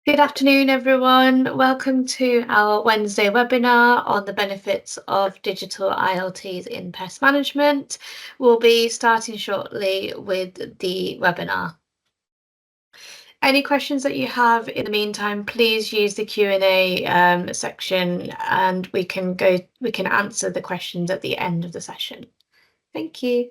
Good afternoon, everyone. Welcome to our Wednesday webinar on the benefits of digital ILTs in pest management. We'll be starting shortly with the webinar. Any questions that you have in the meantime, please use the Q&A section and we can answer the questions at the end of the session. Thank you.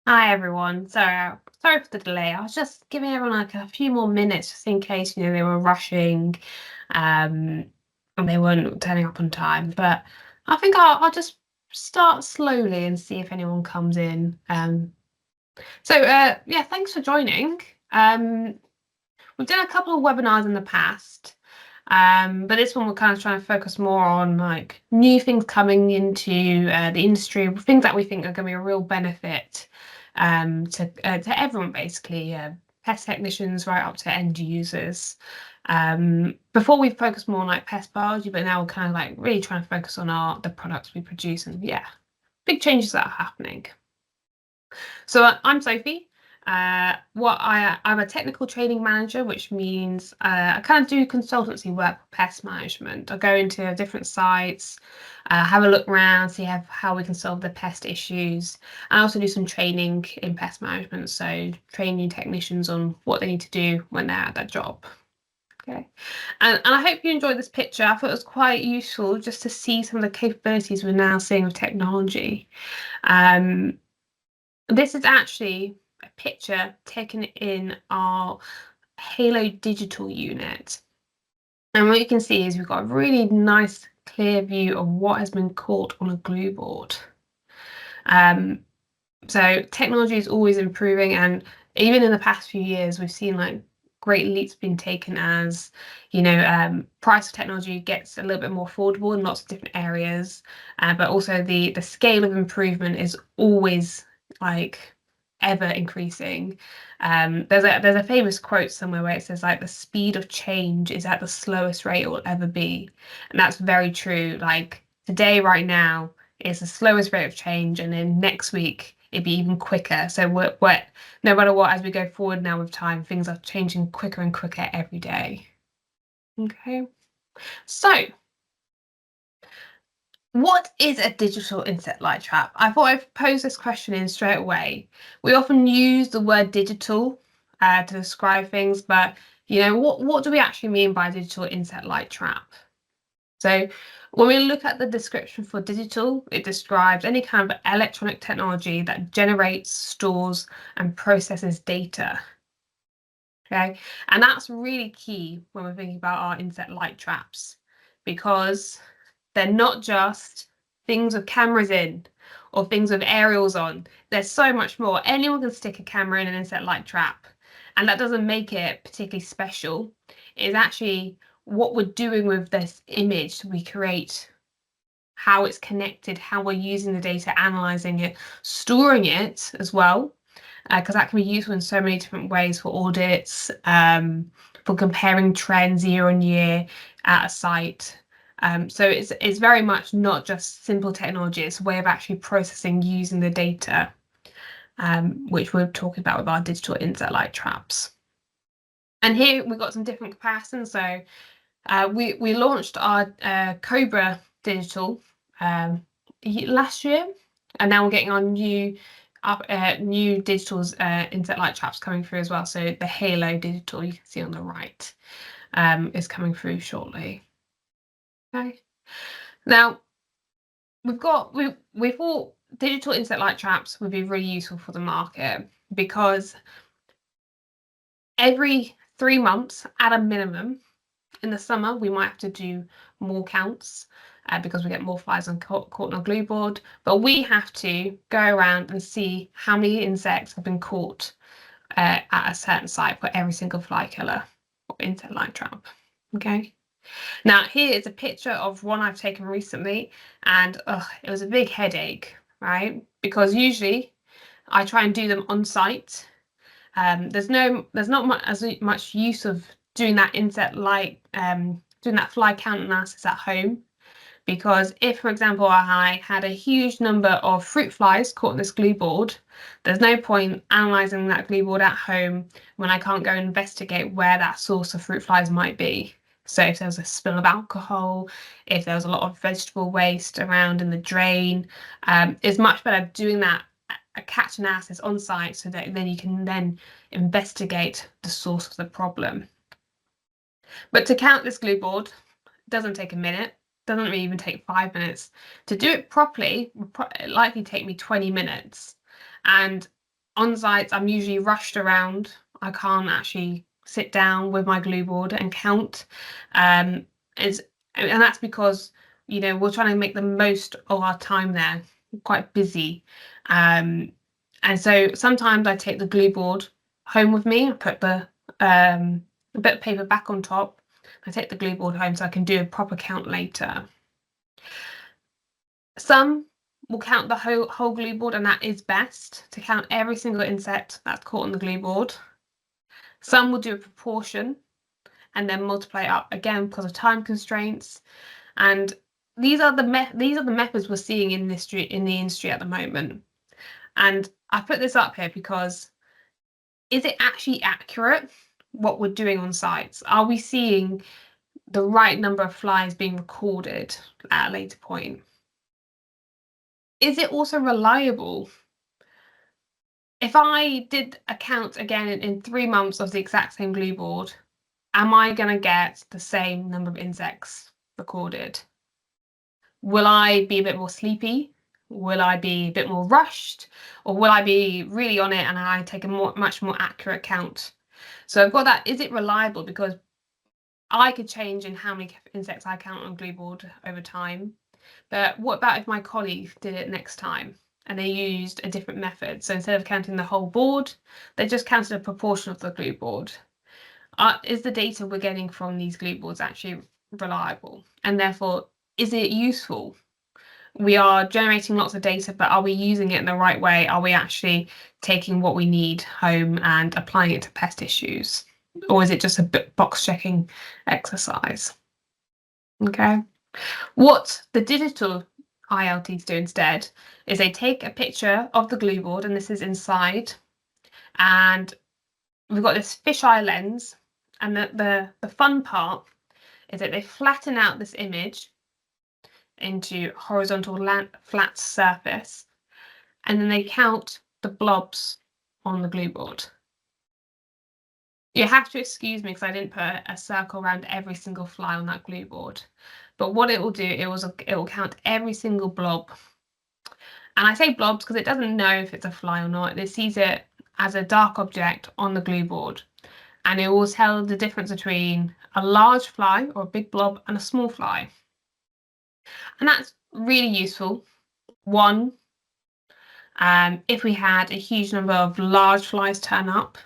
Hi everyone. Sorry for the delay. I was just giving everyone like a few more minutes just in case, they were rushing, and they weren't turning up on time. But I think I'll just start slowly and see if anyone comes in. Yeah, thanks for joining. We've done a couple of webinars in the past, but this one we're kind of trying to focus more on like new things coming into the industry, things that we think are going to be a real benefit to everyone basically, pest technicians right up to end users. Before we focused more on like pest biology, but now we're kind of like really trying to focus on the products we produce, and yeah, big changes that are happening. So I'm Sophie. I'm a technical training manager, which means I kind of do consultancy work for pest management. I go into different sites, have a look around, see how we can solve the pest issues. I also do some training in pest management, so training technicians on what they need to do when they're at that job. Okay, and I hope you enjoyed this picture. I thought it was quite useful just to see some of the capabilities we're now seeing with technology. Um, this is actually a picture taken in our Halo digital unit. And what you can see is we've got a really nice clear view of what has been caught on a glue board. So technology is always improving, and even in the past few years, we've seen like great leaps being taken as, price of technology gets a little bit more affordable in lots of different areas, but also the scale of improvement is always like ever increasing. There's a famous quote somewhere where it says like the speed of change is at the slowest rate it will ever be, and that's very true. Like today, right now, is the slowest rate of change, and then next week it'd be even quicker. So we're no matter what, as we go forward now with time, things are changing quicker and quicker every day. Okay, so what is a digital insect light trap? I thought I'd pose this question in straight away. We often use the word digital to describe things, but what do we actually mean by digital insect light trap? So when we look at the description for digital, it describes any kind of electronic technology that generates, stores, and processes data. Okay, and that's really key when we're thinking about our insect light traps, because they're not just things with cameras in or things with aerials on. There's so much more. Anyone can stick a camera in an insect light trap, and that doesn't make it particularly special. It's actually what we're doing with this image we create, how it's connected, how we're using the data, analyzing it, storing it as well, because that can be useful in so many different ways for audits, for comparing trends year on year at a site. So it's very much not just simple technology, it's a way of actually processing using the data, which we're talking about with our digital insect light traps. And here we've got some different comparisons. So we launched our Cobra digital last year, and now we're getting our new digitals insect light traps coming through as well. So the Halo digital you can see on the right is coming through shortly. Okay. Now we thought digital insect light traps would be really useful for the market, because every 3 months at a minimum, in the summer we might have to do more counts because we get more flies caught on a glue board, but we have to go around and see how many insects have been caught at a certain site for every single fly killer or insect light trap. Okay. Now here is a picture of one I've taken recently, and it was a big headache, right? Because usually I try and do them on site. There's not much use of doing that insect light, doing that fly count analysis at home, because if, for example, I had a huge number of fruit flies caught on this glue board, there's no point analysing that glue board at home when I can't go investigate where that source of fruit flies might be. So if there was a spill of alcohol, if there was a lot of vegetable waste around in the drain, it's much better doing that a catch analysis on site, so that then you can then investigate the source of the problem. But to count this glue board doesn't take a minute, doesn't really even take 5 minutes. To do it properly would likely take me 20 minutes. And on sites, I'm usually rushed around. I can't actually sit down with my glue board and count. And that's because, we're trying to make the most of our time there. We're quite busy. And so sometimes I take the glue board home with me. I put the a bit of paper back on top. I take the glue board home so I can do a proper count later. Some will count the whole glue board, and that is best, to count every single insect that's caught on the glue board. Some will do a proportion and then multiply it up again because of time constraints. And these are the methods we're seeing in the industry at the moment. And I put this up here because, is it actually accurate what we're doing on sites? Are we seeing the right number of flies being recorded at a later point? Is it also reliable? If I did a count again in 3 months of the exact same glue board, am I going to get the same number of insects recorded? Will I be a bit more sleepy? Will I be a bit more rushed? Or will I be really on it and I take a much more accurate count? So I've got that. Is it reliable? Because I could change in how many insects I count on glue board over time. But what about if my colleague did it next time and they used a different method? So instead of counting the whole board, they just counted a proportion of the glue board. Is the data we're getting from these glue boards actually reliable? And therefore, is it useful? We are generating lots of data, but are we using it in the right way? Are we actually taking what we need home and applying it to pest issues? Or is it just a box checking exercise? Okay. What the digital ILTs do instead is they take a picture of the glue board, and this is inside, and we've got this fisheye lens, and the fun part is that they flatten out this image into horizontal flat surface, and then they count the blobs on the glue board. You have to excuse me because I didn't put a circle around every single fly on that glue board. But what it will do, it will count every single blob. And I say blobs because it doesn't know if it's a fly or not. It sees it as a dark object on the glue board. And it will tell the difference between a large fly or a big blob and a small fly. And that's really useful. One, if we had a huge number of large flies turn up,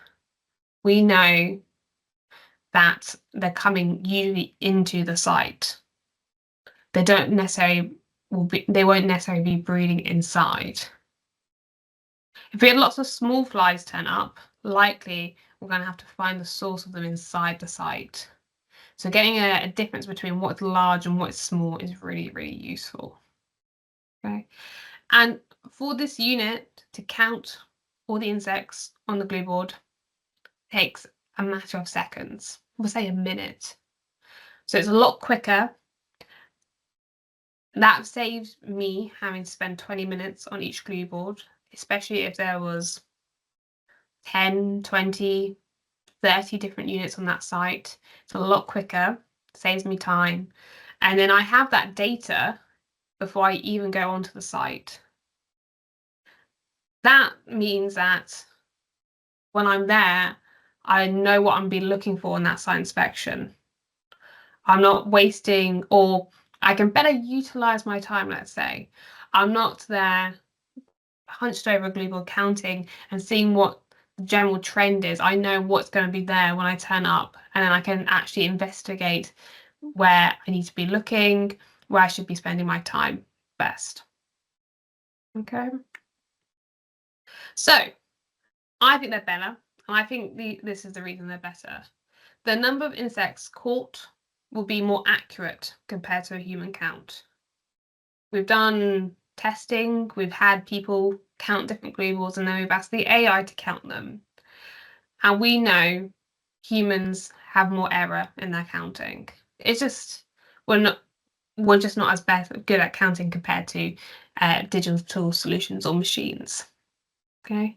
we know that they're coming usually into the site. They won't necessarily be breeding inside. If we had lots of small flies turn up, likely we're going to have to find the source of them inside the site. So getting a difference between what's large and what's small is really, really useful. Okay. And for this unit to count all the insects on the glue board takes a matter of seconds. We'll say a minute. So it's a lot quicker. That saves me having to spend 20 minutes on each glue board, especially if there was 10, 20, 30 different units on that site. It's a lot quicker, saves me time. And then I have that data before I even go onto the site. That means that when I'm there, I know what I'm be looking for in that site inspection. I'm not wasting, or I can better utilize my time, let's say. I'm not there hunched over a glue board counting and seeing what the general trend is. I know what's going to be there when I turn up, and then I can actually investigate where I need to be looking, where I should be spending my time best. Okay. So I think they're better, and I think this is the reason they're better. The number of insects caught will be more accurate compared to a human count. We've done testing, we've had people count different glue balls, and then we've asked the AI to count them. And we know humans have more error in their counting. It's just we're just not as good at counting compared to digital solutions or machines. Okay.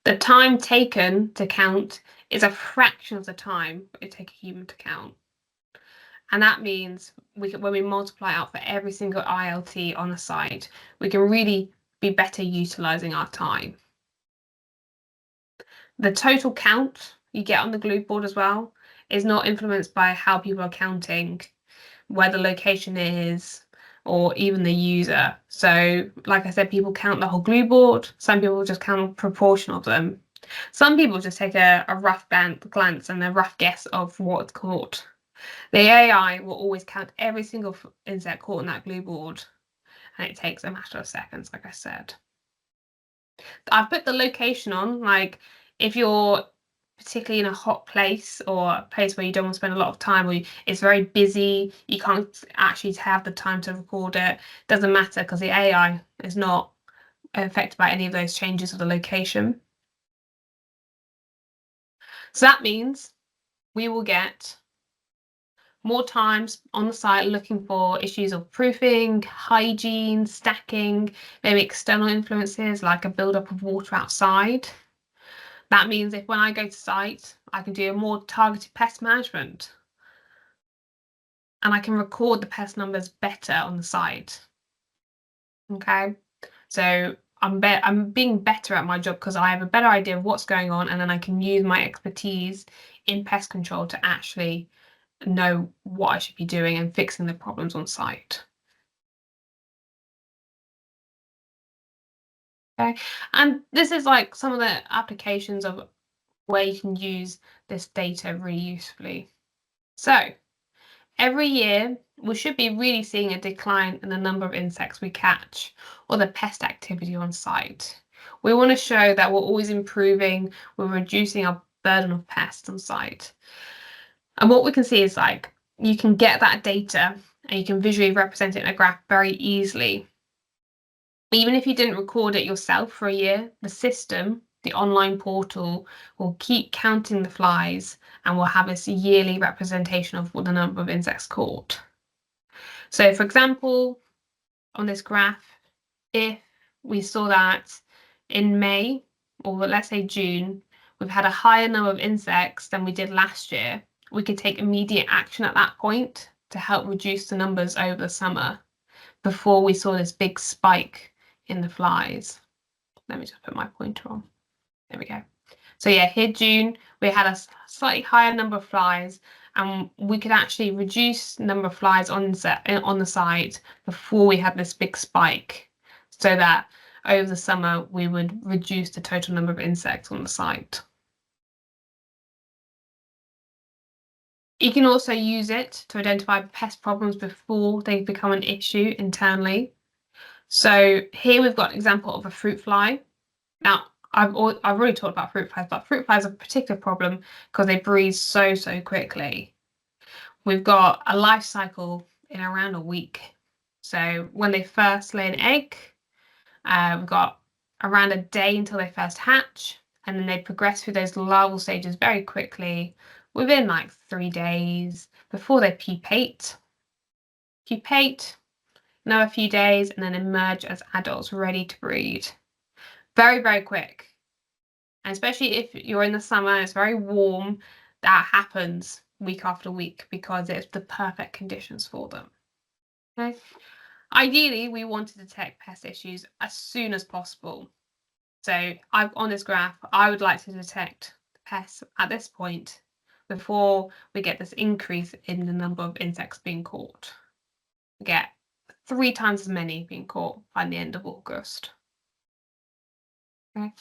The time taken to count is a fraction of the time it would take a human to count. And that means when we multiply out for every single ILT on a site, we can really be better utilizing our time. The total count you get on the glue board as well is not influenced by how people are counting, where the location is, or even the user. So, like I said, people count the whole glue board. Some people just count a proportion of them. Some people just take a rough glance and a rough guess of what's caught. The AI will always count every single insect caught on that glue board, and it takes a matter of seconds, like I said. I've put the location on, like if you're particularly in a hot place or a place where you don't want to spend a lot of time, or it's very busy, you can't actually have the time to record it, doesn't matter because the AI is not affected by any of those changes of the location. So that means we will get more times on the site looking for issues of proofing, hygiene, stacking, maybe external influences like a buildup of water outside. That means if when I go to site, I can do a more targeted pest management, and I can record the pest numbers better on the site. Okay, so I'm being better at my job because I have a better idea of what's going on, and then I can use my expertise in pest control to actually know what I should be doing and fixing the problems on site. Okay, and this is like some of the applications of where you can use this data really usefully. So every year, we should be really seeing a decline in the number of insects we catch or the pest activity on site. We want to show that we're always improving, we're reducing our burden of pests on site. And what we can see is like, you can get that data and you can visually represent it in a graph very easily. Even if you didn't record it yourself for a year, the system, the online portal, will keep counting the flies and will have this yearly representation of the number of insects caught. So for example, on this graph, if we saw that in May, or let's say June, we've had a higher number of insects than we did last year, we could take immediate action at that point to help reduce the numbers over the summer before we saw this big spike in the flies. Let me just put my pointer on. There we go. So yeah, here June, we had a slightly higher number of flies, and we could actually reduce the number of flies on the site before we had this big spike, so that over the summer we would reduce the total number of insects on the site. You can also use it to identify pest problems before they become an issue internally. So here we've got an example of a fruit fly. Now, I've already talked about fruit flies, but fruit flies are a particular problem because they breed so quickly. We've got a life cycle in around a week. So when they first lay an egg, we've got around a day until they first hatch, and then they progress through those larval stages very quickly within like 3 days before they pupate. Another few days, and then emerge as adults ready to breed. Very quick. And especially if you're in the summer, it's very warm, that happens week after week because it's the perfect conditions for them. Okay. Ideally, we want to detect pest issues as soon as possible. So on this graph, I would like to detect pests at this point before we get this increase in the number of insects being caught. We get 3 times as many being caught by the end of August. Okay.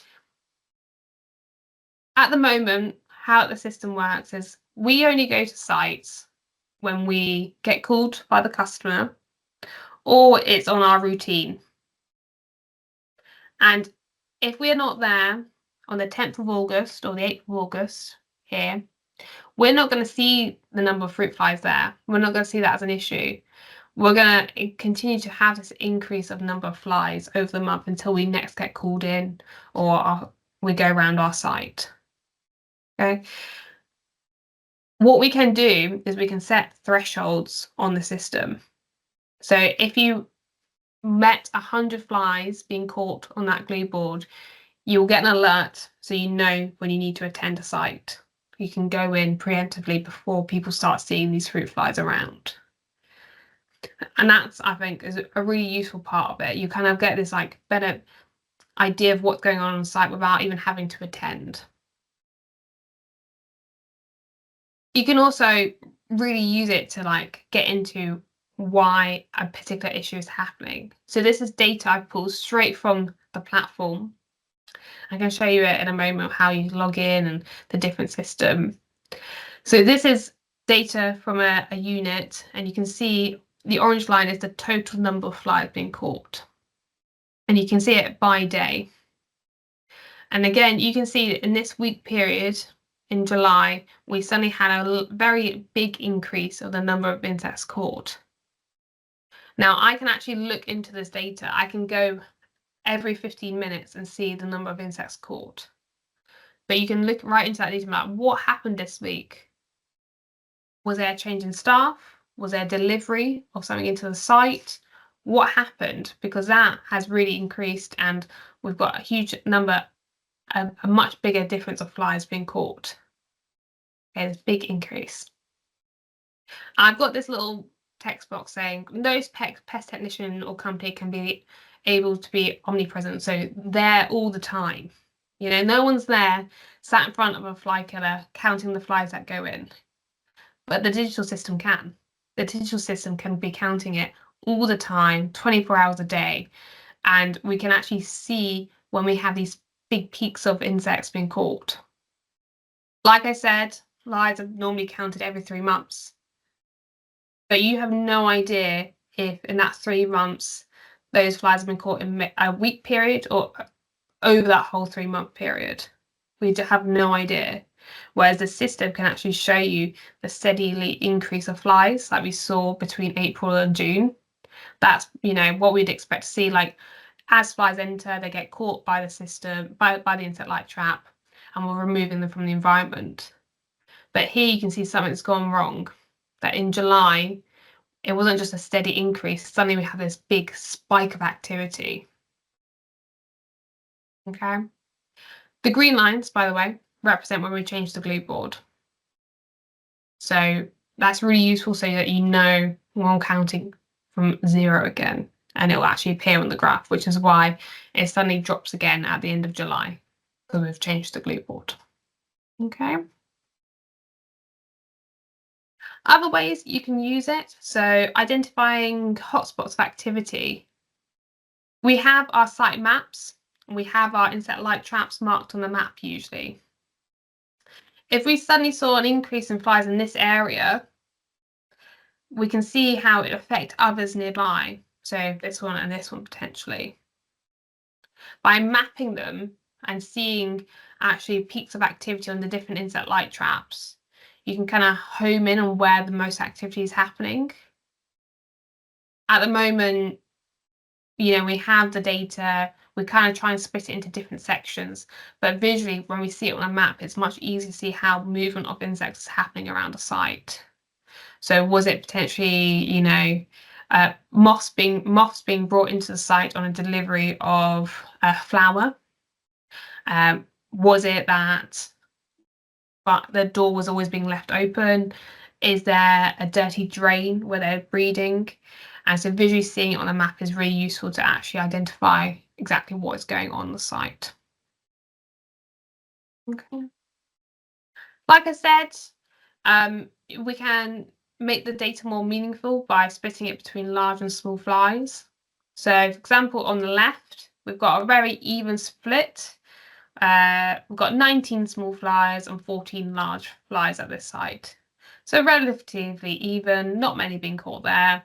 At the moment, how the system works is we only go to sites when we get called by the customer or it's on our routine. And if we're not there on the 10th of August or the 8th of August here, we're not going to see the number of fruit flies there. We're not going to see that as an issue. We're going to continue to have this increase of number of flies over the month until we next get called in or we go around our site. Okay. What we can do is we can set thresholds on the system. So if you met 100 flies being caught on that glue board, you'll get an alert so you know when you need to attend a site. You can go in preemptively before people start seeing these fruit flies around. And that's, I think, is a really useful part of it. You kind of get this like better idea of what's going on the site without even having to attend. You can also really use it to like get into why a particular issue is happening. So this is data I've pulled straight from the platform. I can show you it in a moment how you log in and the different system. So this is data from a unit, and you can see the orange line is the total number of flies being caught. And you can see it by day. And again, you can see in this week period in July, we suddenly had a very big increase of the number of insects caught. Now, I can actually look into this data. I can go every 15 minutes and see the number of insects caught. But you can look right into that data map. What happened this week? Was there a change in staff? Was there delivery of something into the site? What happened? Because that has really increased, and we've got a huge number, a much bigger difference of flies being caught. Okay, there's a big increase. I've got this little text box saying no pest technician or company can be able to be omnipresent, so they're all the time. You know, no one's there sat in front of a fly killer counting the flies that go in. But the digital system can. The digital system can be counting it all the time, 24 hours a day. And we can actually see when we have these big peaks of insects being caught. Like I said, flies are normally counted every 3 months. But you have no idea if in that 3 months, those flies have been caught in a week period or over that whole 3-month period. We have no idea. Whereas the system can actually show you the steadily increase of flies like we saw between April and June. That's, you know, what we'd expect to see. Like as flies enter, they get caught by the system, by the insect light trap, and we're removing them from the environment. But here you can see something's gone wrong. That in July, it wasn't just a steady increase. Suddenly we have this big spike of activity. Okay. The green lines, by the way, represent when we change the glue board. So that's really useful so that you know when I'm counting from 0 again, and it will actually appear on the graph, which is why it suddenly drops again at the end of July, because we've changed the glue board. Okay. Other ways you can use it, so identifying hotspots of activity. We have our site maps, and we have our insect light traps marked on the map usually. If we suddenly saw an increase in flies in this area, we can see how it affects others nearby. So this one and this one potentially. By mapping them and seeing actually peaks of activity on the different insect light traps, you can kind of home in on where the most activity is happening. At the moment, we have the data, we kind of try and split it into different sections, but visually, when we see it on a map, it's much easier to see how movement of insects is happening around a site. So was it potentially, moths being brought into the site on a delivery of a flower? Was it that but the door was always being left open? Is there a dirty drain where they're breeding? And so visually seeing it on a map is really useful to actually identify exactly what is going on the site. Okay. Like I said, we can make the data more meaningful by splitting it between large and small flies. So, for example, on the left, we've got a very even split. We've got 19 small flies and 14 large flies at this site. So relatively even, not many being caught there.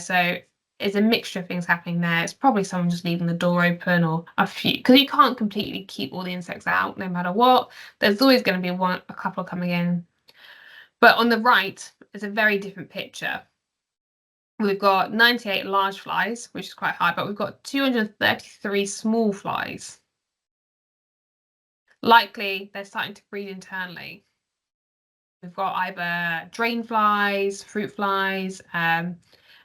So it's a mixture of things happening there. It's probably someone just leaving the door open or a few, because you can't completely keep all the insects out no matter what. There's always going to be a couple coming in. But on the right is a very different picture. We've got 98 large flies, which is quite high, but we've got 233 small flies. Likely they're starting to breed internally. We've got either drain flies, fruit flies.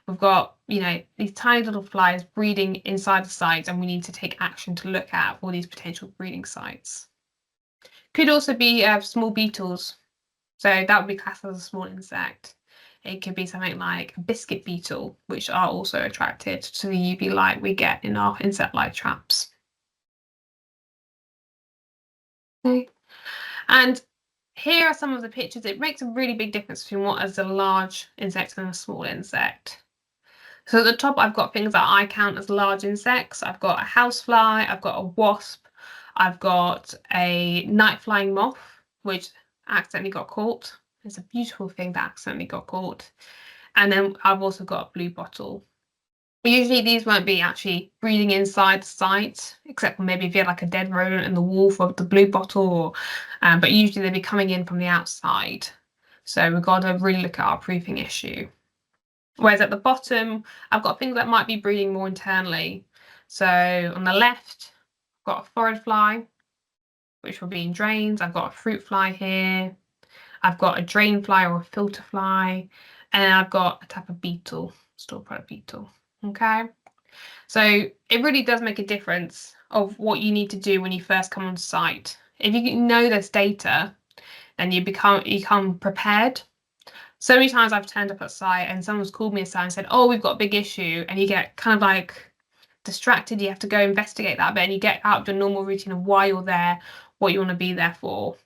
We've got, these tiny little flies breeding inside the sites, and we need to take action to look at all these potential breeding sites. Could also be small beetles. So that would be classed as a small insect. It could be something like a biscuit beetle, which are also attracted to the UV light we get in our insect light traps. Okay. And here are some of the pictures. It makes a really big difference between what is a large insect and a small insect. So at the top, I've got things that I count as large insects. I've got a housefly, I've got a wasp, I've got a night flying moth, which accidentally got caught. It's a beautiful thing that accidentally got caught. And then I've also got a blue bottle. Usually these won't be actually breeding inside the site, except for maybe if you had like a dead rodent in the wall for the blue bottle, but usually they'll be coming in from the outside. So we've got to really look at our proofing issue. Whereas at the bottom, I've got things that might be breeding more internally. So on the left, I've got a forage fly, which will be in drains. I've got a fruit fly here. I've got a drain fly or a filter fly. And then I've got a type of beetle, store product beetle. Okay. So it really does make a difference of what you need to do when you first come on site. If you know this data, then you become prepared. So many times I've turned up at site and someone's called me aside and said, "Oh, we've got a big issue," and you get kind of like distracted. You have to go investigate that bit, and you get out of your normal routine of why you're there, what you want to be there for.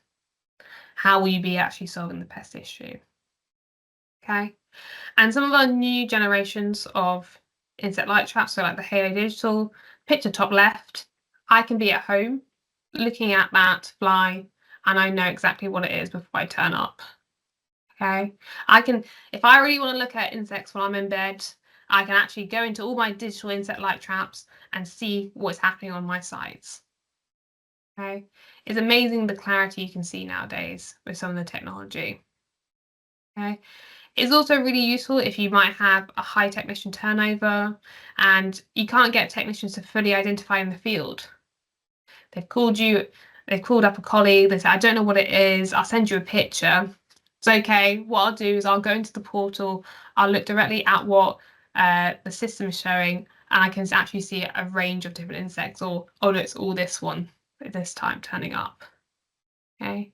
How will you be actually solving the pest issue? Okay. And some of our new generations of insect light traps, so like the Halo Digital, picture top left, I can be at home looking at that fly and I know exactly what it is before I turn up. Okay. If I really want to look at insects while I'm in bed, I can actually go into all my digital insect light traps and see what's happening on my sites. Okay. It's amazing the clarity you can see nowadays with some of the technology. Okay. It's also really useful if you might have a high technician turnover and you can't get technicians to fully identify in the field. They've called up a colleague, they say, "I don't know what it is, I'll send you a picture." It's okay. What I'll do is I'll go into the portal, I'll look directly at what the system is showing, and I can actually see a range of different insects, or, oh no, it's all this one at this time turning up. Okay.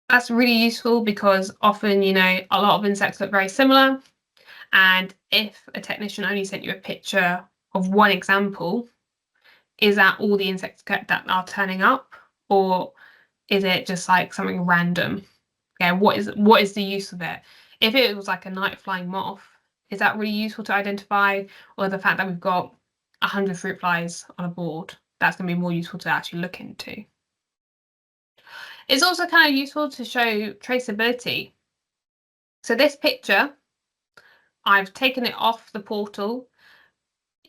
That's really useful because often, a lot of insects look very similar. And if a technician only sent you a picture of one example, is that all the insects that are turning up? Or is it just like something random? Okay, what is the use of it? If it was like a night flying moth, is that really useful to identify? Or the fact that we've got 100 fruit flies on a board, that's going to be more useful to actually look into. It's also kind of useful to show traceability. So this picture, I've taken it off the portal.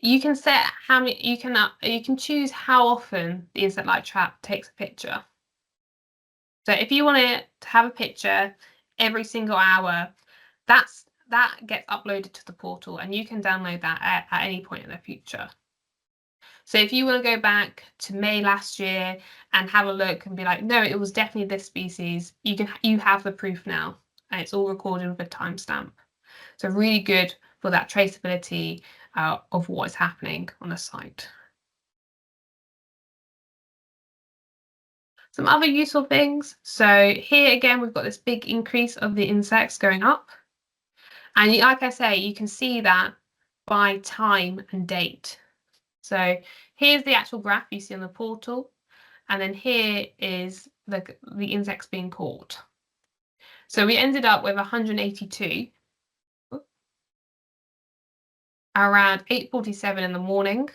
You can set how many you can choose how often the insect light trap takes a picture. So if you want it to have a picture every single hour, that gets uploaded to the portal, and you can download that at any point in the future. So if you want to go back to May last year and have a look and be like, no, it was definitely this species, you have the proof now, and it's all recorded with a timestamp. So really good for that traceability of what is happening on the site. Some other useful things. So here again, we've got this big increase of the insects going up. And like I say, you can see that by time and date. So here's the actual graph you see on the portal. And then here is the insects being caught. So we ended up with 182 around 8:47 in the morning.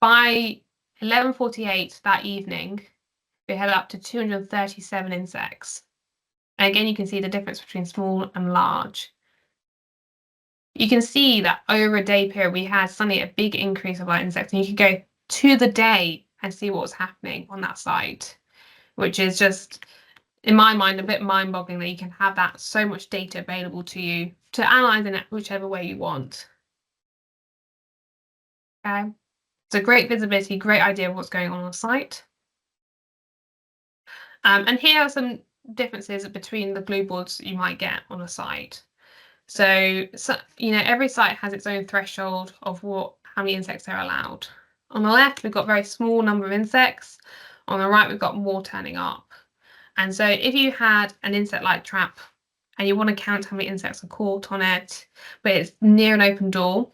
By 11:48 that evening, we had up to 237 insects. And again, you can see the difference between small and large. You can see that over a day period, we had suddenly a big increase of our insects, and you could go to the day and see what was happening on that site, which is just, in my mind, a bit mind-boggling that you can have that so much data available to you to analyze in it whichever way you want. Okay, so great visibility, great idea of what's going on the site. And here are some differences between the glue boards you might get on a site. So every site has its own threshold of how many insects are allowed. On the left, we've got a very small number of insects. On the right, we've got more turning up. And so if you had an insect light trap and you want to count how many insects are caught on it, but it's near an open door,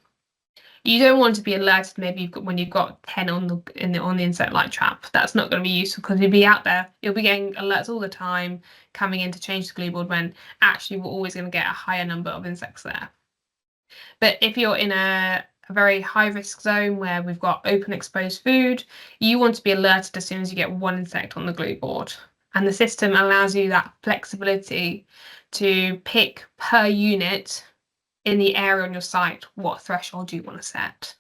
you don't want to be alerted maybe when you've got 10 on the insect light trap. That's not going to be useful because you'll be out there, you'll be getting alerts all the time coming in to change the glue board when actually we're always going to get a higher number of insects there. But if you're in a very high risk zone where we've got open exposed food, you want to be alerted as soon as you get one insect on the glue board. And the system allows you that flexibility to pick per unit in the area on your site what threshold you want to set.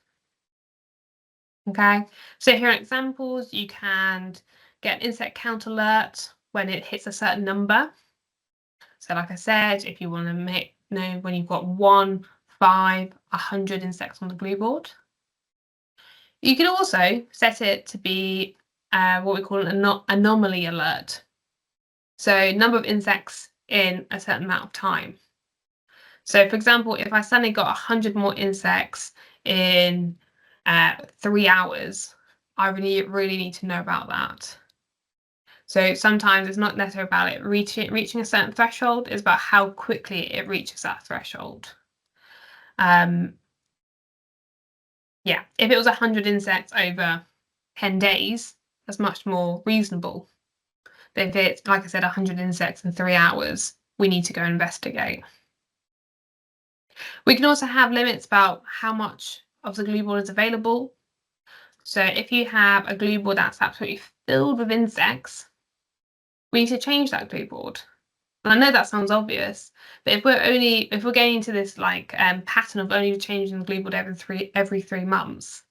Okay, so here are examples. You can get an insect count alert when it hits a certain number. So like I said, if you want to know when you've got 1, 5, 100 insects on the glue board. You can also set it to be what we call an anomaly alert. So number of insects in a certain amount of time. So for example, if I suddenly got 100 more insects in 3 hours, I really need to know about that. So sometimes it's not necessarily about it reaching a certain threshold, it's about how quickly it reaches that threshold. Yeah, if it was 100 insects over 10 days, that's much more reasonable. But if it's, like I said, 100 insects in 3 hours, we need to go investigate. We can also have limits about how much of the glue board is available. So if you have a glue board that's absolutely filled with insects, we need to change that glue board. And I know that sounds obvious, but if we're getting into this pattern of only changing the glue board every 3 months,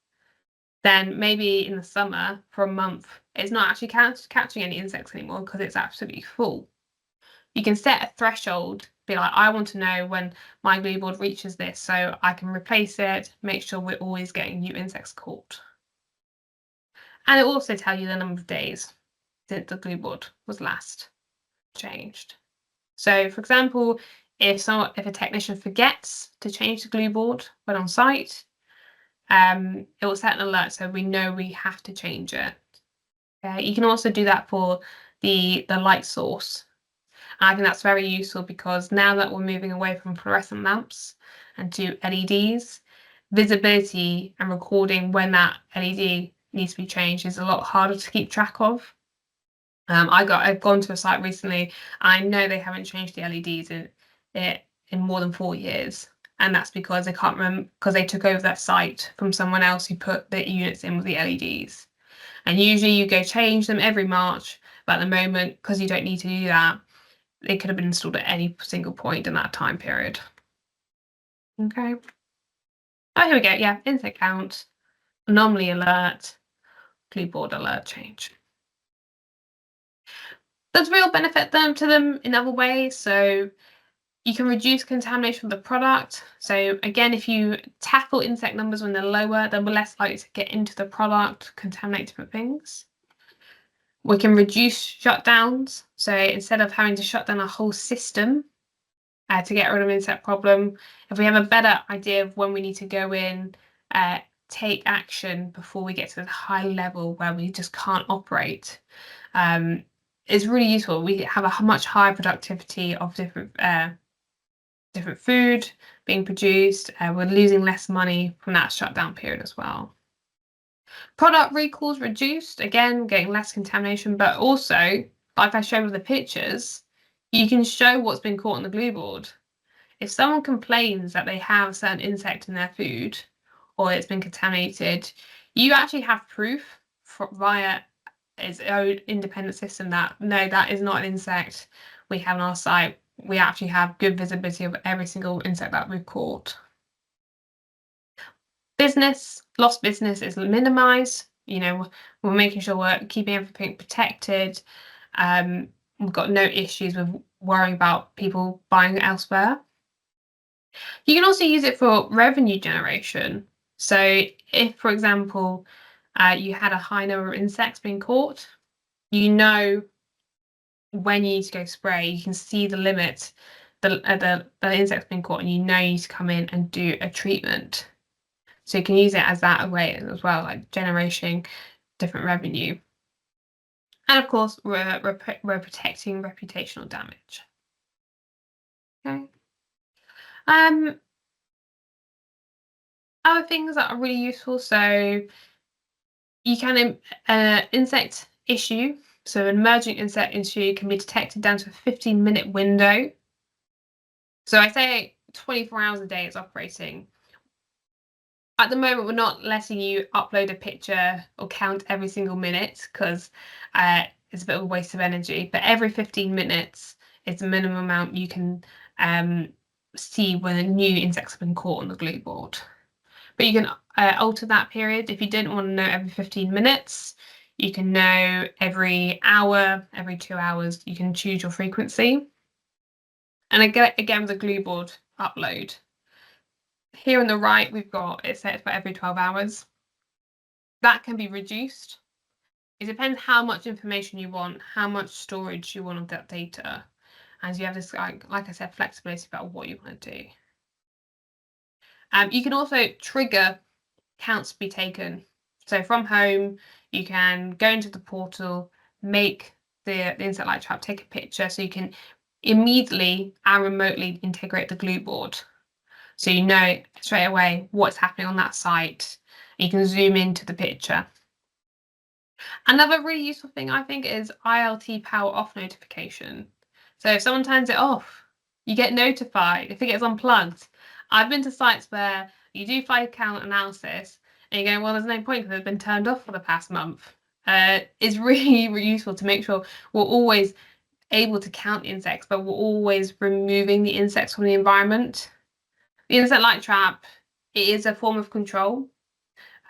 then maybe in the summer for a month, it's not actually catching any insects anymore because it's absolutely full. You can set a threshold, be like, I want to know when my glue board reaches this so I can replace it, make sure we're always getting new insects caught. And it will also tell you the number of days since the glue board was last changed. So for example, if a technician forgets to change the glue board when on site, it will set an alert so we know we have to change it. You can also do that for the light source. I think that's very useful because now that we're moving away from fluorescent lamps and to LEDs, visibility and recording when that LED needs to be changed is a lot harder to keep track of. I've gone to a site recently. I know they haven't changed the LEDs in more than 4 years, and that's because they can't remember because they took over that site from someone else who put the units in with the LEDs. And usually you go change them every March, but at the moment, because you don't need to do that, they could have been installed at any single point in that time period. Okay. Oh, here we go. Yeah, insect count, anomaly alert, glue board alert change. There's real benefit to them in other ways. So you can reduce contamination of the product. So again, if you tackle insect numbers when they're lower, then we're less likely to get into the product, contaminate different things. We can reduce shutdowns. So instead of having to shut down a whole system to get rid of an insect problem, if we have a better idea of when we need to go in, take action before we get to the high level where we just can't operate, it's really useful. We have a much higher productivity of different food being produced. We're losing less money from that shutdown period as well. Product recalls reduced, again, getting less contamination, but also, like I showed with the pictures, you can show what's been caught on the glue board. If someone complains that they have a certain insect in their food or it's been contaminated, you actually have proof via its own independent system that no, that is not an insect we have on our site. We actually have good visibility of every single insect that we've caught. Lost business is minimized. We're making sure we're keeping everything protected. We've got no issues with worrying about people buying elsewhere. You can also use it for revenue generation. So if, for example, you had a high number of insects being caught, you know when you need to go spray, you can see the limit, the insects being caught, and you know you need to come in and do a treatment. So you can use it as that way as well, like generating different revenue. And of course, we're protecting reputational damage. Okay. Other things that are really useful. So you can insect issue. So an emerging insect issue can be detected down to a 15-minute window. So I say 24 hours a day it's operating. At the moment, we're not letting you upload a picture or count every single minute because it's a bit of a waste of energy. But every 15 minutes is the minimum amount you can see when a new insect's been caught on the glue board. But you can alter that period. If you didn't want to know every 15 minutes, you can know every hour, every 2 hours. You can choose your frequency. And again with the glue board upload. Here on the right, we've got it set for every 12 hours. That can be reduced. It depends how much information you want, how much storage you want of that data. And you have this, like I said, flexibility about what you want to do. You can also trigger counts to be taken. So from home, you can go into the portal, make the insect light trap, take a picture, so you can immediately and remotely integrate the glue board. So you know straight away what's happening on that site. You can zoom into the picture. Another really useful thing I think is ILT power off notification. So if someone turns it off, you get notified if it gets unplugged. I've been to sites where you do fly count analysis and you go, well, there's no point because it's been turned off for the past month. It's really, really useful to make sure we're always able to count the insects, but we're always removing the insects from the environment. The insect light trap, it is a form of control.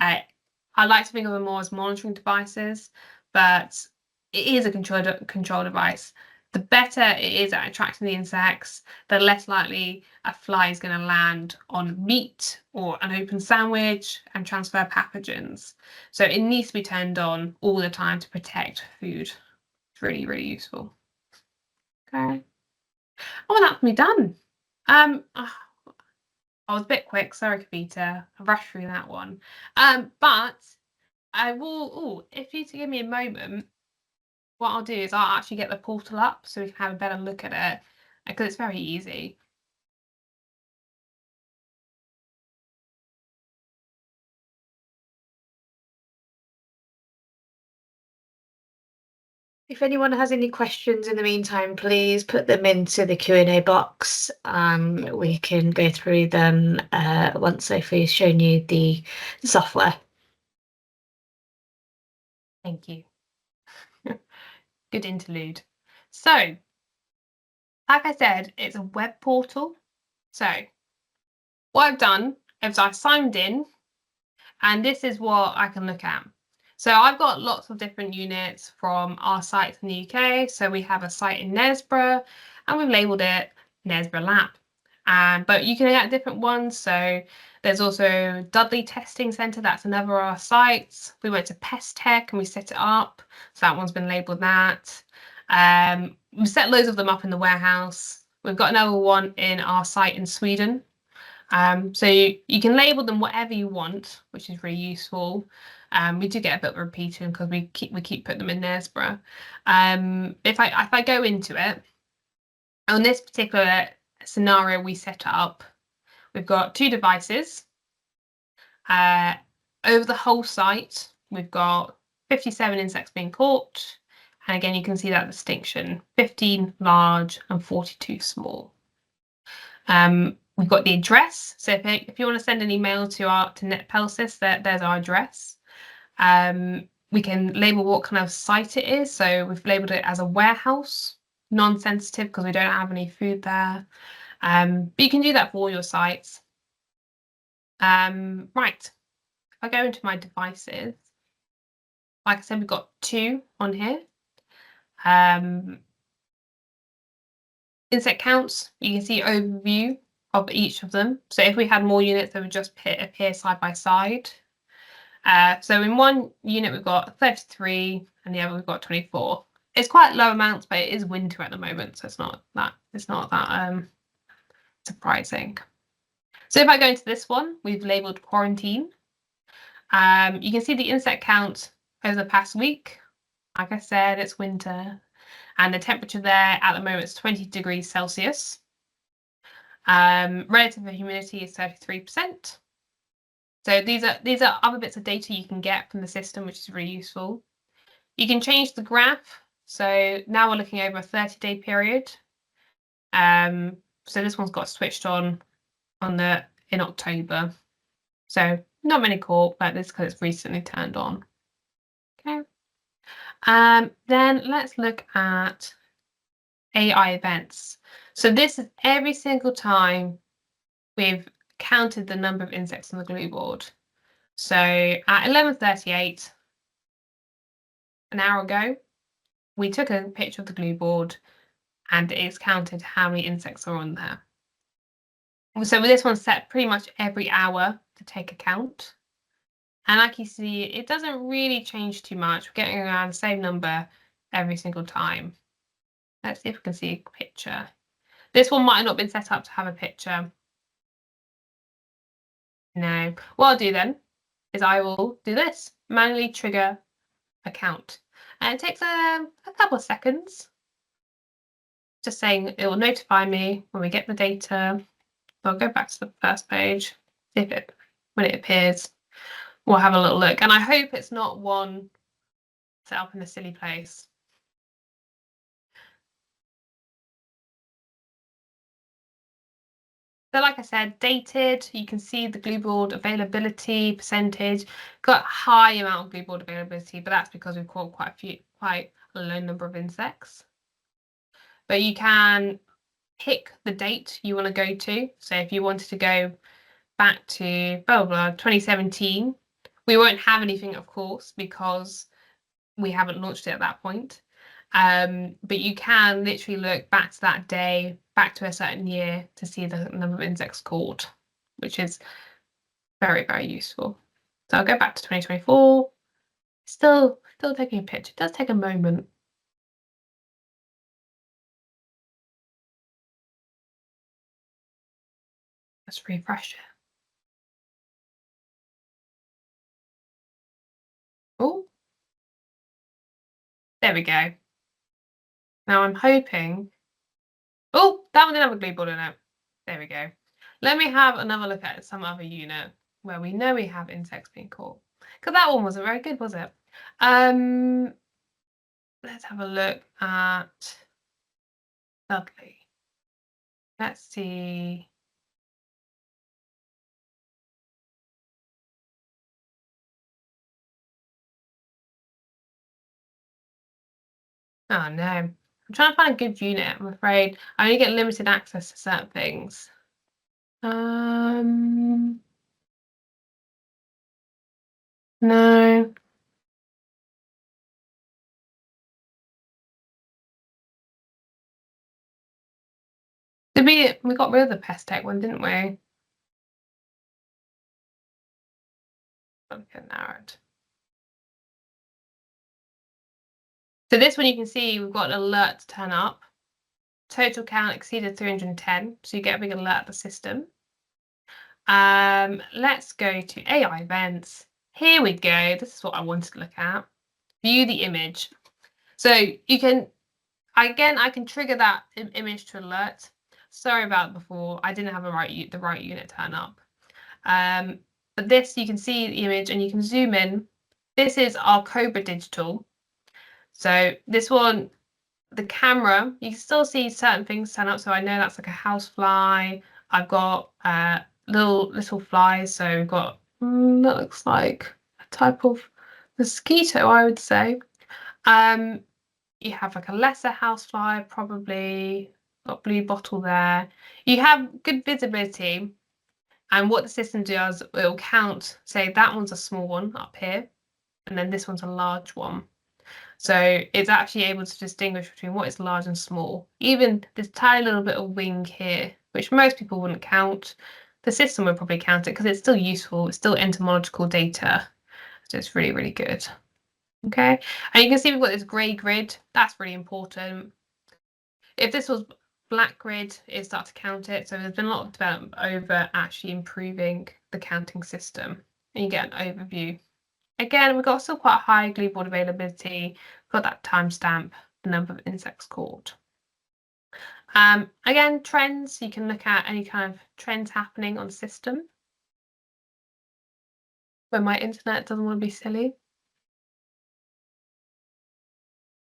I like to think of them more as monitoring devices, but it is a control device. The better it is at attracting the insects, the less likely a fly is going to land on meat or an open sandwich and transfer pathogens. So it needs to be turned on all the time to protect food. It's really, really useful. Okay. Oh, that's me done. I was a bit quick, sorry, Kavita. I rushed through that one. But I will. Oh, if you to give me a moment, what I'll do is I'll actually get the portal up so we can have a better look at it because it's very easy. If anyone has any questions in the meantime, please put them into the Q&A box. We can go through them once Sophie's shown you the software. Thank you. Good interlude. So, like I said, it's a web portal. So, what I've done is I've signed in, and this is what I can look at. So I've got lots of different units from our sites in the UK. So we have a site in Nesborough, and we've labelled it Nesborough Lab. But you can get different ones. So there's also Dudley Testing Centre. That's another of our sites. We went to Pest Tech and we set it up. So that one's been labelled that. We set loads of them up in the warehouse. We've got another one in our site in Sweden. So you can label them whatever you want, which is really useful. We do get a bit of repeating because we keep putting them in Nesborough. If I go into it, on this particular scenario we set up, we've got 2 devices. Over the whole site, we've got 57 insects being caught. And again, you can see that distinction, 15 large and 42 small. We've got the address. So if you want to send an email to Pelsis, there's our address. We can label what kind of site it is. So we've labeled it as a warehouse, non-sensitive because we don't have any food there. But you can do that for all your sites. Right. If I go into my devices, like I said, we've got 2 on here. Insect counts, you can see overview of each of them. So if we had more units, they would just appear side by side. So in one unit, we've got 33 and the other we've got 24. It's quite low amounts, but it is winter at the moment, so it's not that surprising. So if I go into this one, we've labeled quarantine. You can see the insect count over the past week. Like I said, it's winter, and the temperature there at the moment is 20 degrees Celsius. Relative humidity is 33%. So these are other bits of data you can get from the system, which is really useful. You can change the graph. So now we're looking over a 30-day period. So this one's got switched on in October. So not many caught, but this because it's recently turned on. Okay. Then let's look at AI events. So this is every single time we've counted the number of insects on the glue board. So at 11:38, an hour ago, we took a picture of the glue board and it's counted how many insects are on there. So with this one set pretty much every hour to take a count. And like you see, it doesn't really change too much. We're getting around the same number every single time. Let's see if we can see a picture. This one might not have been set up to have a picture. No. What I'll do then is I will do this, manually trigger a count. And it takes a couple of seconds. Just saying it will notify me when we get the data. I'll go back to the first page, see if when it appears, we'll have a little look. And I hope it's not one set up in a silly place. So like I said, dated, you can see the glue board availability percentage, got a high amount of glue board availability, but that's because we've caught quite a low number of insects. But you can pick the date you want to go to. So if you wanted to go back to 2017, we won't have anything, of course, because we haven't launched it at that point. But you can literally look back to that day, back to a certain year to see the number of insects caught, which is very, very useful. So I'll go back to 2024. Still taking a picture. It does take a moment. Let's refresh it. There we go. Now I'm hoping. Oh, that one didn't have a glue ball in it. There we go. Let me have another look at some other unit where we know we have insects being caught. Because that one wasn't very good, was it? Let's have a look at Dudley. Let's see. Oh no. I'm trying to find a good unit. I'm afraid I only get limited access to certain things. No. We got rid of the pest tech one, didn't we? Okay, narrowed. So this one you can see we've got an alert to turn up. Total count exceeded 310, so you get a big alert at the system. Let's go to AI events. Here we go. This is what I wanted to look at. View the image. So you can, again, I can trigger that image to alert. Sorry about before. I didn't have the right unit turn up. But this, you can see the image and you can zoom in. This is our Cobra Digital. So this one, the camera, you can still see certain things turn up. So I know that's like a housefly. I've got little flies. So we've got that looks like a type of mosquito, I would say. You have like a lesser housefly, probably got blue bottle there. You have good visibility, and what the system does, it will count. Say that one's a small one up here, and then this one's a large one. So it's actually able to distinguish between what is large and small. Even this tiny little bit of wing here, which most people wouldn't count, the system would probably count it because it's still useful. It's still entomological data. So it's really, really good. Okay, and you can see we've got this grey grid. That's really important. If this was black grid, it starts to count it. So there's been a lot of development over actually improving the counting system, and you get an overview. Again, we've got still quite high glue board availability. Got that timestamp, the number of insects caught. Again, trends. You can look at any kind of trends happening on the system. When my internet doesn't want to be silly.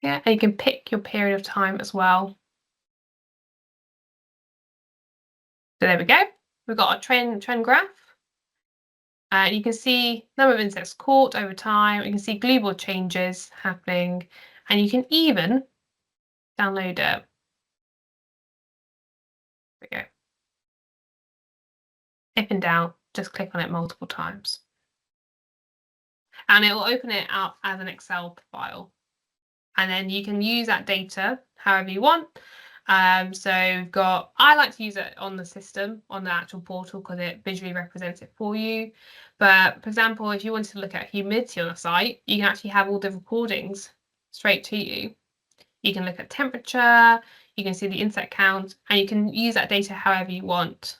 Yeah, and you can pick your period of time as well. So there we go. We've got our trend graph. You can see number of insects caught over time. You can see glue board changes happening, and you can even download it. There we go. If in doubt, just click on it multiple times. And it will open it up as an Excel file. And then you can use that data however you want. So I like to use it on the system, on the actual portal, because it visually represents it for you. But for example, if you wanted to look at humidity on a site, you can actually have all the recordings straight to you. You can look at temperature, you can see the insect count, and you can use that data however you want.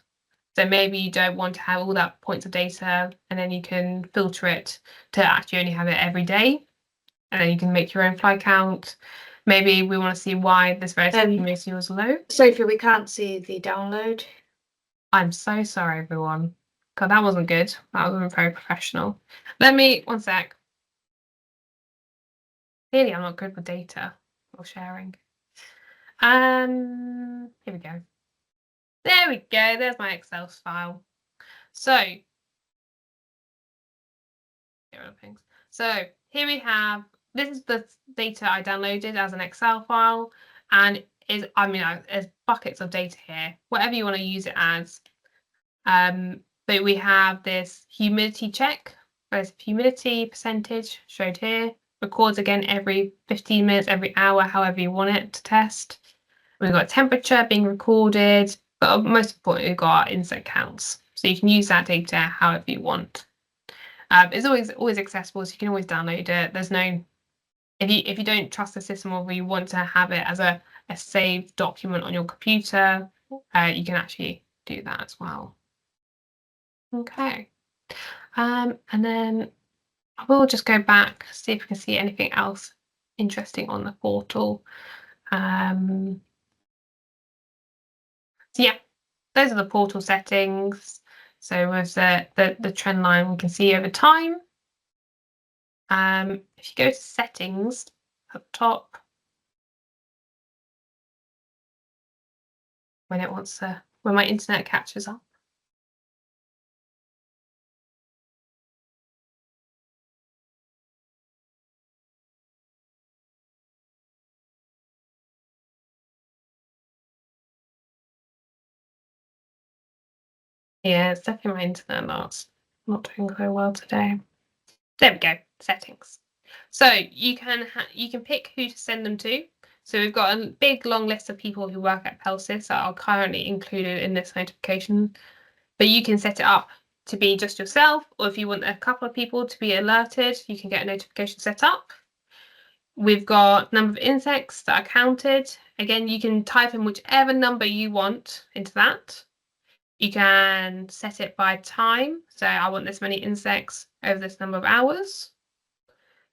So maybe you don't want to have all that points of data, and then you can filter it to actually only have it every day. And then you can make your own fly count. Maybe we want to see why this relative humidity was low. Sophie, we can't see the download. I'm so sorry, everyone. God, that wasn't good. That wasn't very professional. One sec. Clearly, I'm not good with data or sharing. Here we go. There we go. There's my Excel file. So, here we have, this is the data I downloaded as an Excel file, and there's buckets of data here, whatever you want to use it as. But we have this humidity check, relative humidity percentage showed here, records again every 15 minutes, every hour, however you want it to test. We've got temperature being recorded, but most importantly, we've got our insect counts. So you can use that data however you want. It's always accessible, so you can always download it. There's no, if you don't trust the system or you want to have it as a saved document on your computer, you can actually do that as well. Okay, and then I will just go back, see if we can see anything else interesting on the portal. So yeah, those are the portal settings. So with the trend line, we can see over time. If you go to settings at the top, when my internet catches up. Yeah, it's definitely my internet that's not doing very well today. There we go, settings. So you can pick who to send them to. So we've got a big long list of people who work at Pelsis that are currently included in this notification. But you can set it up to be just yourself, or if you want a couple of people to be alerted, you can get a notification set up. We've got number of insects that are counted. Again, you can type in whichever number you want into that. You can set it by time. So I want this many insects over this number of hours.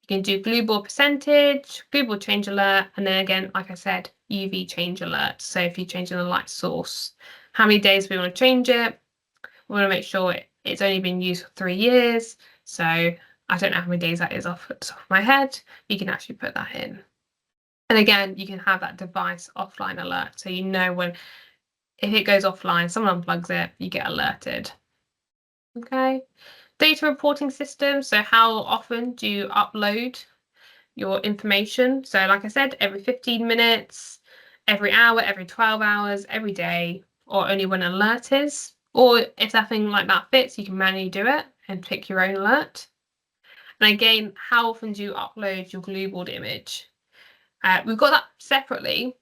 You can do glue ball percentage, glue ball change alert, and then again, like I said, UV change alert. So if you change in the light source, how many days we want to change it. We want to make sure it's only been used for 3 years. So I don't know how many days that is off the top of my head. You can actually put that in. And again, you can have that device offline alert. So you know when, if it goes offline, someone unplugs it, you get alerted. Okay. Data reporting system. So how often do you upload your information? So like I said, every 15 minutes, every hour, every 12 hours, every day, or only when an alert is. Or if nothing like that fits, you can manually do it and pick your own alert. And again, how often do you upload your glue board image? We've got that separately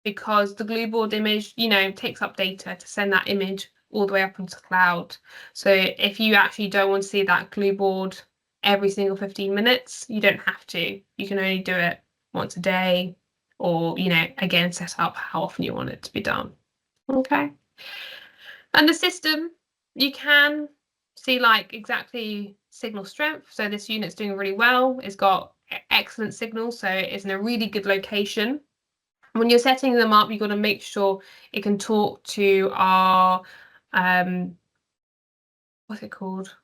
because the glue board image, takes up data to send that image all the way up into the cloud. So if you actually don't want to see that glue board every single 15 minutes, you don't have to. You can only do it once a day or, again, set up how often you want it to be done. Okay. And the system, you can see like exactly signal strength. So this unit's doing really well. It's got excellent signal, so it's in a really good location. When you're setting them up, you've got to make sure it can talk to our what's it called?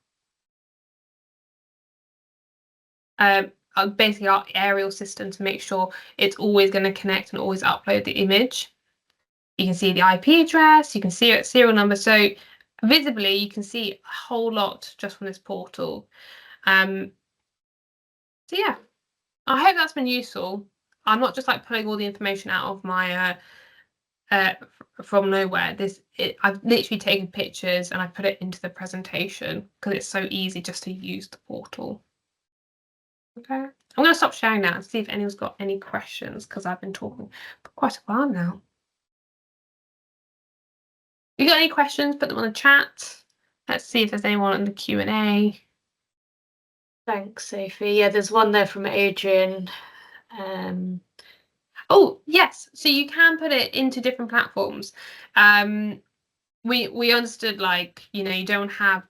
Basically our aerial system to make sure it's always going to connect and always upload the image. You can see the IP address, you can see its serial number. So visibly, you can see a whole lot just from this portal. So yeah, I hope that's been useful. I'm not just like pulling all the information out of my from nowhere. I've literally taken pictures and I put it into the presentation because it's so easy just to use the portal. Okay, I'm going to stop sharing now and see if anyone's got any questions because I've been talking for quite a while now. If you got any questions, put them on the chat. Let's see if there's anyone in the Q&A. Thanks, Sophie. Yeah, there's one there from Adrian. Oh, yes. So you can put it into different platforms. We understood you don't have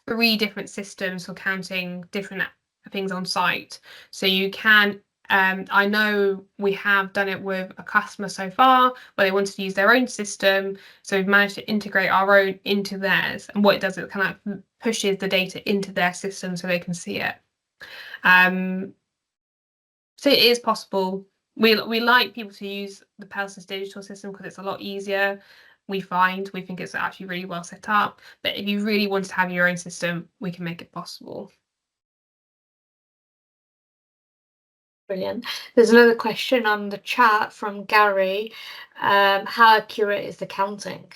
3 different systems for counting different things on site. So you can, I know we have done it with a customer so far where they wanted to use their own system. So we've managed to integrate our own into theirs. And what it does is it kind of pushes the data into their system so they can see it. So it is possible. We like people to use the Pelsis digital system because it's a lot easier. We think it's actually really well set up. But if you really want to have your own system, we can make it possible. Brilliant. There's another question on the chat from Gary. How accurate is the counting?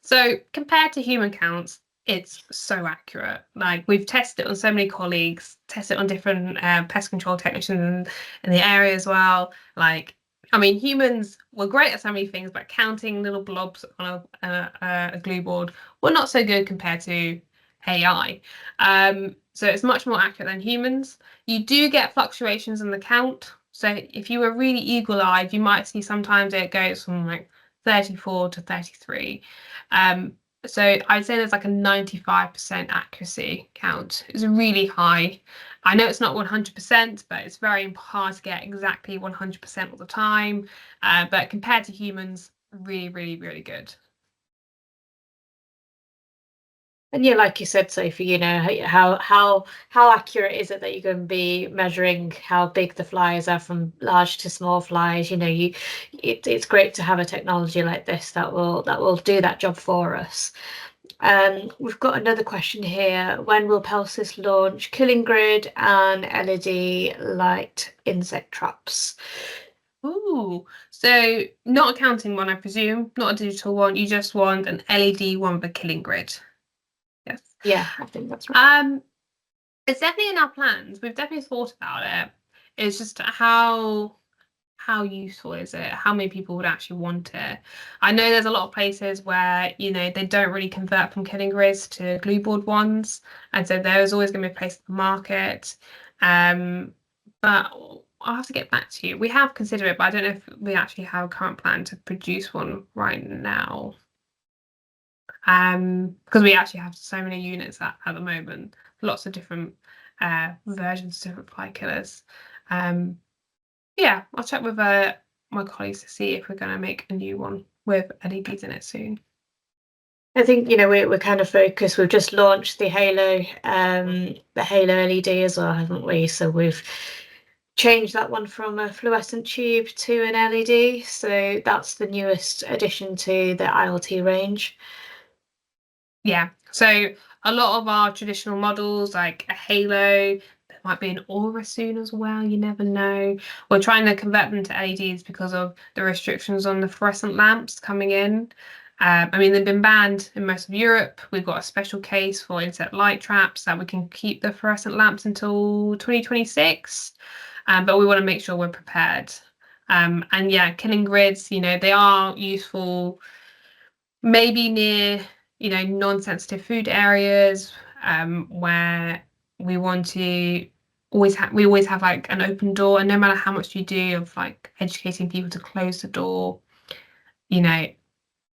So compared to human counts, it's so accurate. Like we've tested it on so many colleagues, tested it on different pest control technicians in the area as well. Humans were great at so many things, but counting little blobs on a glue board were not so good compared to AI. So it's much more accurate than humans. You do get fluctuations in the count. So if you were really eagle-eyed, you might see sometimes it goes from like 34 to 33. So I'd say there's like a 95% accuracy count. It's really high. I know it's not 100%, but it's very hard to get exactly 100% all the time. But compared to humans, really, really, really good. And yeah, like you said, Sophie, how accurate is it that you're going to be measuring how big the flies are from large to small flies? It's great to have a technology like this that will do that job for us. We've got another question here. When will Pelsis launch Killing Grid and LED light insect traps? Ooh, so not a counting one, I presume, not a digital one. You just want an LED one with a killing grid. Yes. Yeah, I think that's right. It's definitely in our plans. We've definitely thought about it. It's just how useful is it? How many people would actually want it? I know there's a lot of places where, they don't really convert from killing grids to glue board ones, and so there is always going to be a place in the market. But I'll have to get back to you. We have considered it, but I don't know if we actually have a current plan to produce one right now. Because we actually have so many units at the moment, lots of different versions, different fly killers. Yeah, I'll check with my colleagues to see if we're going to make a new one with LEDs in it soon. I think we're kind of focused. We've just launched the Halo LED as well, haven't we? So we've changed that one from a fluorescent tube to an LED. So that's the newest addition to the ILT range. Yeah, so a lot of our traditional models, like a Halo, there might be an Aura soon as well, you never know. We're trying to convert them to LEDs because of the restrictions on the fluorescent lamps coming in. I mean, they've been banned in most of Europe. We've got a special case for insect light traps that we can keep the fluorescent lamps until 2026. But we want to make sure we're prepared. And yeah, killing grids, they are useful maybe near, non-sensitive food areas, where we want to we always have like an open door, and no matter how much you do of like educating people to close the door, you know,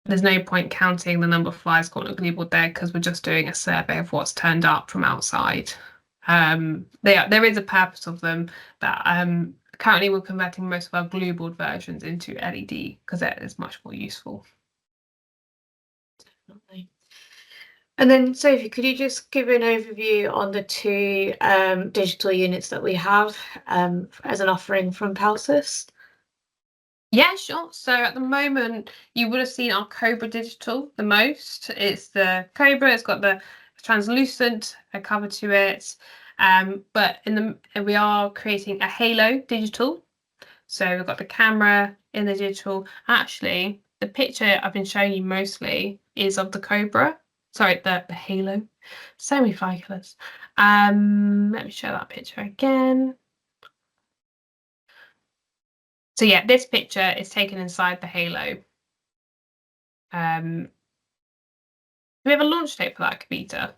there's no point counting the number of flies caught on a glue board there because we're just doing a survey of what's turned up from outside. There is a purpose of them, but currently we're converting most of our glue board versions into LED because it is much more useful. Definitely. And then, Sophie, could you just give an overview on the two digital units that we have as an offering from Pelsis? Yeah, sure. So at the moment, you would have seen our Cobra Digital the most. It's the Cobra. It's got the translucent cover to it. But we are creating a Halo Digital. So we've got the camera in the digital. Actually, the picture I've been showing you mostly is of the Cobra. Sorry, the Halo. So many fly colours. Let me show that picture again. So yeah, this picture is taken inside the Halo. Do we have a launch date for that, Kavita?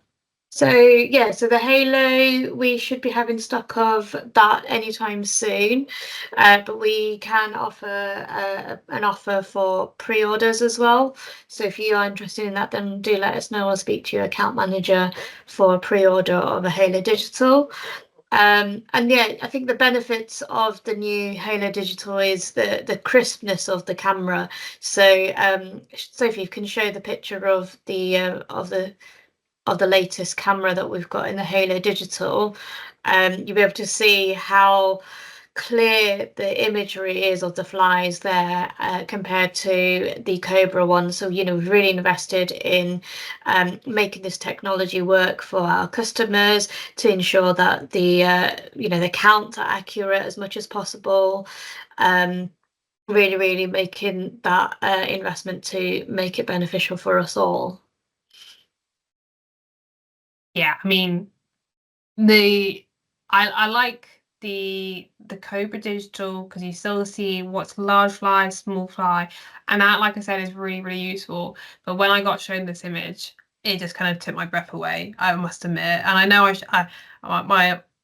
So yeah, so the Halo, we should be having stock of that anytime soon, but we can offer an offer for pre-orders as well. So if you are interested in that, then do let us know. I'll speak to your account manager for a pre-order of a Halo Digital. And yeah, I think the benefits of the new Halo Digital is the crispness of the camera. So Sophie, you can show the picture of the latest camera that we've got in the Halo Digital, you'll be able to see how clear the imagery is of the flies there compared to the Cobra one. So, we've really invested in making this technology work for our customers to ensure that the counts are accurate as much as possible. Really, really making that investment to make it beneficial for us all. Yeah, I mean, the I like the Cobra Digital because you still see what's large fly, small fly, and that, like I said, is really, really useful. But when I got shown this image, it just kind of took my breath away, I must admit. And I know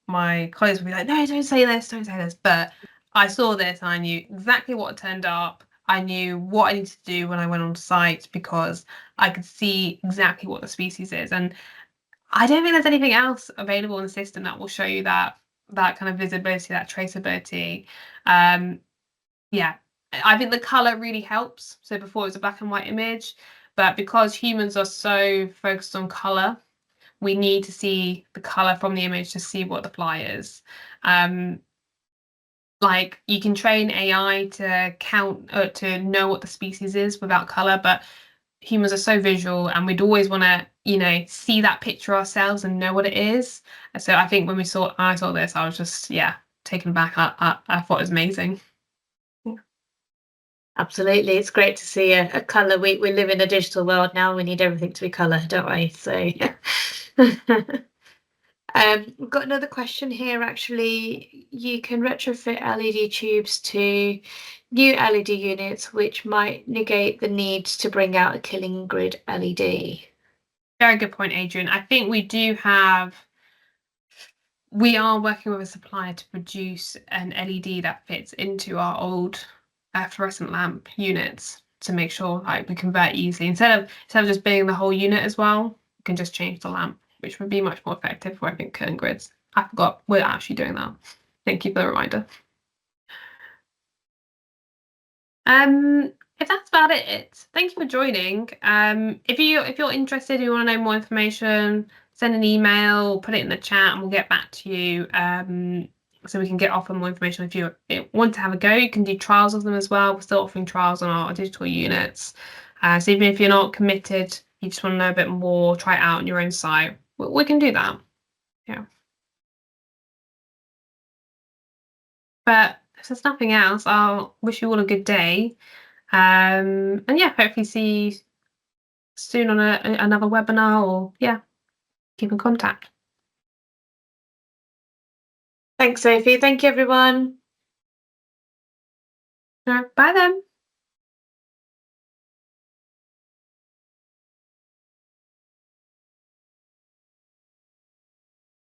my colleagues would be like, no, don't say this, don't say this. But I saw this and I knew exactly what turned up. I knew what I needed to do when I went on site because I could see exactly what the species is. And I don't think there's anything else available in the system that will show you that kind of visibility, that traceability. Yeah, I think the color really helps. So before it was a black and white image, but because humans are so focused on color, we need to see the color from the image to see what the fly is. Like you can train AI to count to know what the species is without color, but humans are so visual and we'd always want to, see that picture ourselves and know what it is. So I think when I saw this, I was just, taken back. I thought it was amazing. Absolutely, it's great to see a colour. We live in a digital world now. We need everything to be colour, don't we? So, we've got another question here. Actually, you can retrofit LED tubes to new LED units, which might negate the need to bring out a killing grid LED. Very good point, Adrian. I think we are working with a supplier to produce an LED that fits into our old fluorescent lamp units to make sure like we convert easily. Instead of just being the whole unit as well, we can just change the lamp, which would be much more effective for I think curtain grids. I forgot we're actually doing that. Thank you for the reminder. If that's about it, thank you for joining. If you're interested, you want to know more information, send an email, put it in the chat, and we'll get back to you. So we can get off on more information. If you want to have a go, you can do trials of them as well. We're still offering trials on our digital units. So even if you're not committed, you just want to know a bit more, try it out on your own site, we can do that. Yeah. But if there's nothing else, I'll wish you all a good day. And yeah, hopefully see you soon on another webinar or keep in contact. Thanks, Sophie. Thank you, everyone. All right, bye then.